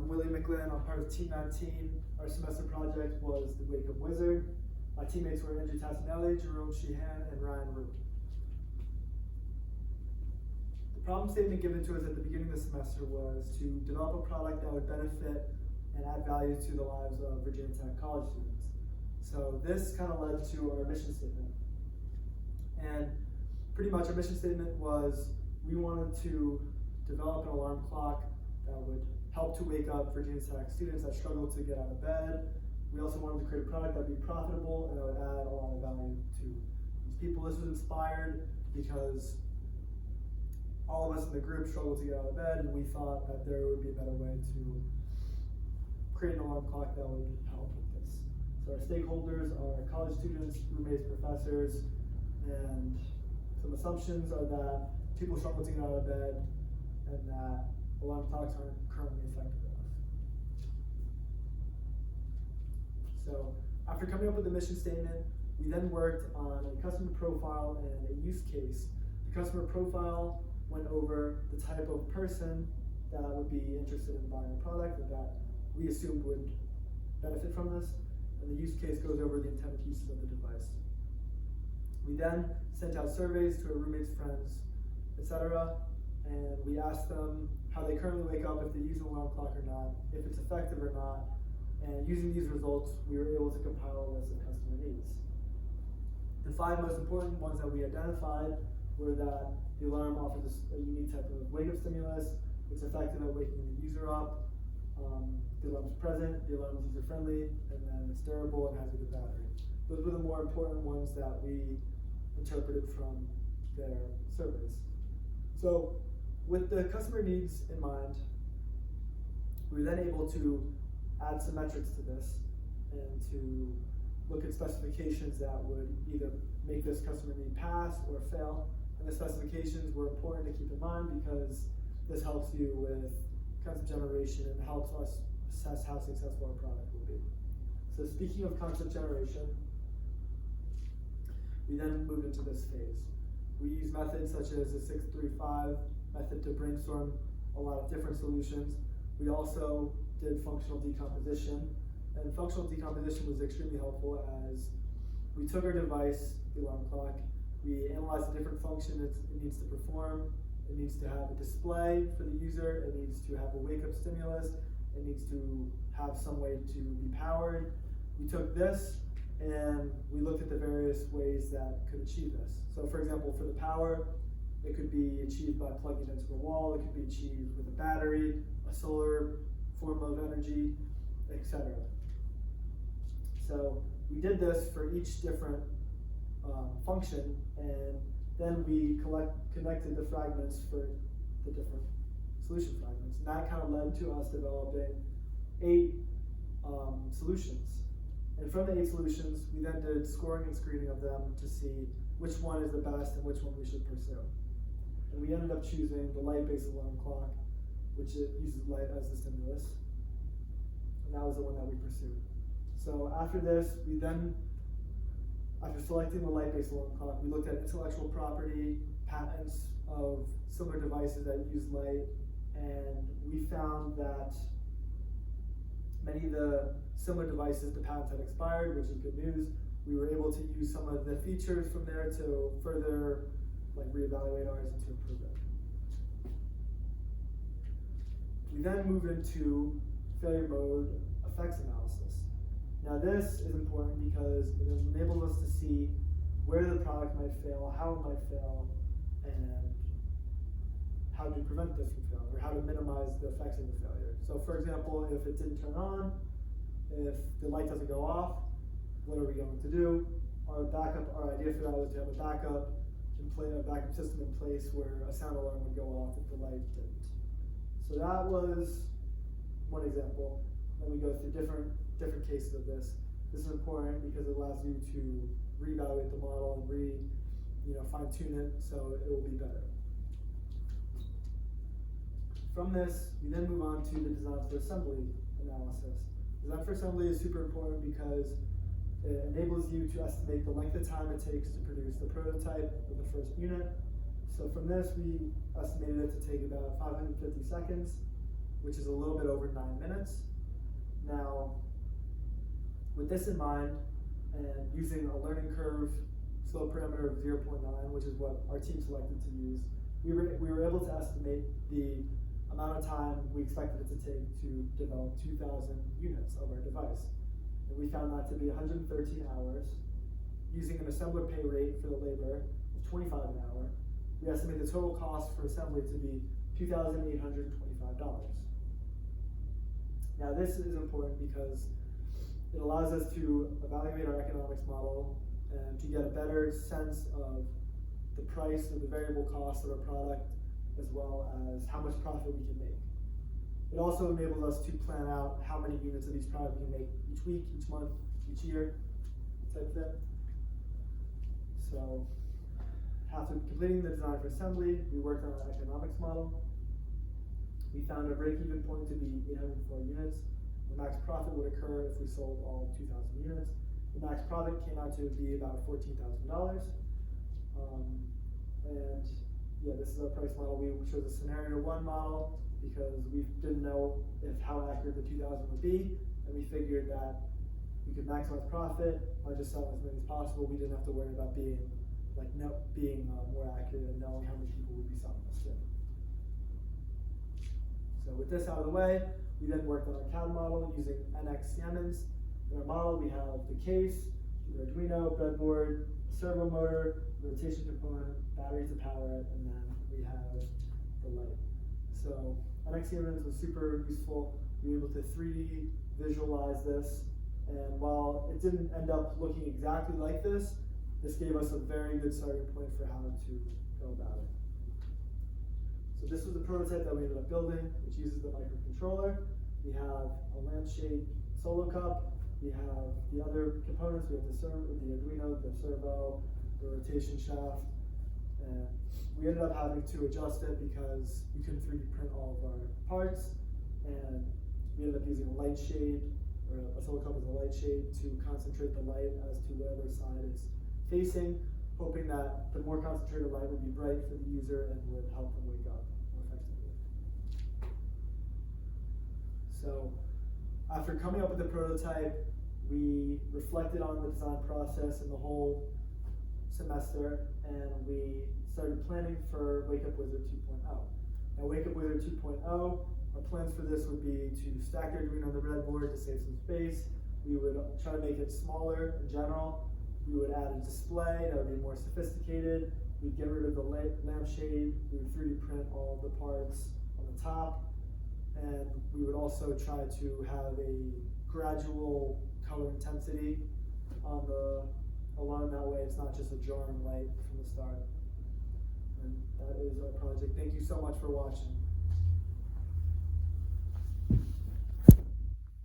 I'm Willie McGlynn. I'm part of Team 19. Our semester project was the Wake Up Wizard. My teammates were Andrew Tassinelli, Jerome Sheehan, and Ryan Root. The problem statement given to us at the beginning of the semester was to develop a product that would benefit and add value to the lives of Virginia Tech college students. So this kind of led to our mission statement. And pretty much our mission statement was we wanted to develop an alarm clock that would help to wake up Virginia Tech students that struggle to get out of bed. We also wanted to create a product that would be profitable and that would add a lot of value to these people. This was inspired because all of us in the group struggled to get out of bed, and we thought that there would be a better way to create an alarm clock that would help with this. So our stakeholders are college students, roommates, professors, and some assumptions are that people struggle to get out of bed and that alarm clocks aren't currently effective enough. So after coming up with the mission statement, we then worked on a customer profile and a use case. The customer profile went over the type of person that would be interested in buying a product and that we assumed would benefit from this. And the use case goes over the intended uses of the device. We then sent out surveys to our roommates, friends, etc. And we asked them how they currently wake up, if they use an alarm clock or not, if it's effective or not. And using these results, we were able to compile a list of customer needs. The 5 most important ones that we identified were that the alarm offers a unique type of wake-up stimulus, it's effective at waking the user up, the alarm is present, the alarm is user-friendly, and then it's durable and has a good battery. Those were the more important ones that we interpreted from their surveys. So with the customer needs in mind, we were then able to add some metrics to this and to look at specifications that would either make this customer need pass or fail. And the specifications were important to keep in mind because this helps you with concept generation and helps us assess how successful our product will be. So speaking of concept generation, we then moved into this phase. We use methods such as the 6-3-5 method to brainstorm a lot of different solutions. We also did functional decomposition, and functional decomposition was extremely helpful as we took our device, the alarm clock, we analyzed the different functions it needs to perform. It needs to have a display for the user, it needs to have a wake-up stimulus, it needs to have some way to be powered. We took this and we looked at the various ways that could achieve this. So for example, for the power, it could be achieved by plugging it into the wall, it could be achieved with a battery, a solar form of energy, etc. So we did this for each different function, and then we connected the fragments for the different solution fragments. And that kind of led to us developing 8 solutions. And from the 8 solutions, we then did scoring and screening of them to see which one is the best and which one we should pursue. And we ended up choosing the light-based alarm clock, which uses light as the stimulus. And that was the one that we pursued. So after this, we then, after selecting the light-based alarm clock, we looked at intellectual property, patents of similar devices that use light, and we found that many of the similar devices, the patents had expired, which is good news. We were able to use some of the features from there to further reevaluate ours and to improve it. We then moved into failure mode effects analysis. Now this is important because it enables us to see where the product might fail, how it might fail, and how to prevent this from failing, or how to minimize the effects of the failure. So for example, if it didn't turn on, if the light doesn't go off, what are we going to do? Our idea for that was to have a backup system in place where a sound alarm would go off if the light didn't. So that was one example. Then we go through different cases of this. This is important because it allows you to reevaluate the model and fine-tune it so it will be better. From this, we then move on to the design for assembly analysis. Design for assembly is super important because it enables you to estimate the length of time it takes to produce the prototype of the first unit. So from this, we estimated it to take about 550 seconds. which is a little bit over 9 minutes. Now, with this in mind, and using a learning curve slope parameter of 0.9, which is what our team selected to use, we were able to estimate the amount of time we expected it to take to develop 2,000 units of our device. And we found that to be 113 hours. Using an assembler pay rate for the labor of $25 an hour, we estimate the total cost for assembly to be $2,825. Now this is important because it allows us to evaluate our economics model and to get a better sense of the price of the variable cost of our product, as well as how much profit we can make. It also enables us to plan out how many units of each product we can make each week, each month, each year, type thing. So, after completing the design for assembly, we worked on an economics model. We found our break-even point to be 804 units. The max profit would occur if we sold all 2,000 units. The max profit came out to be about $14,000. And yeah, this is our price model. We chose a scenario 1 model because we didn't know how accurate the 2,000 would be, and we figured that we could maximize profit by just selling as many as possible. We didn't have to worry about being more accurate and knowing how many people would be selling us to. So with this out of the way, we then worked on our CAD model using NX Siemens. In our model, we have the case, the Arduino, breadboard, servo motor, rotation component, battery to power it, and then we have the light. So NX Siemens was super useful. We were able to 3D visualize this, and while it didn't end up looking exactly like this gave us a very good starting point for how to go about it. So this was the prototype that we ended up building, which uses the microcontroller. We have a lampshade solo cup. We have the other components. We have the Arduino, the servo, the rotation shaft, and we ended up having to adjust it because we couldn't 3D print all of our parts, and we ended up using a light shade, or a solo cup as a light shade to concentrate the light as to whatever side it's facing, hoping that the more concentrated light would be bright for the user and would help them wake up more effectively. So after coming up with the prototype, we reflected on the design process and the whole semester, and we started planning for Wake Up Wizard 2.0. Now Wake Up Wizard 2.0, our plans for this would be to stack our Arduino on the breadboard to save some space. We would try to make it smaller in general. We would add a display that would be more sophisticated. We'd get rid of the lampshade. We would 3D print all the parts on the top. And we would also try to have a gradual color intensity along that way. It's not just a jarring light from the start. And that is our project. Thank you so much for watching.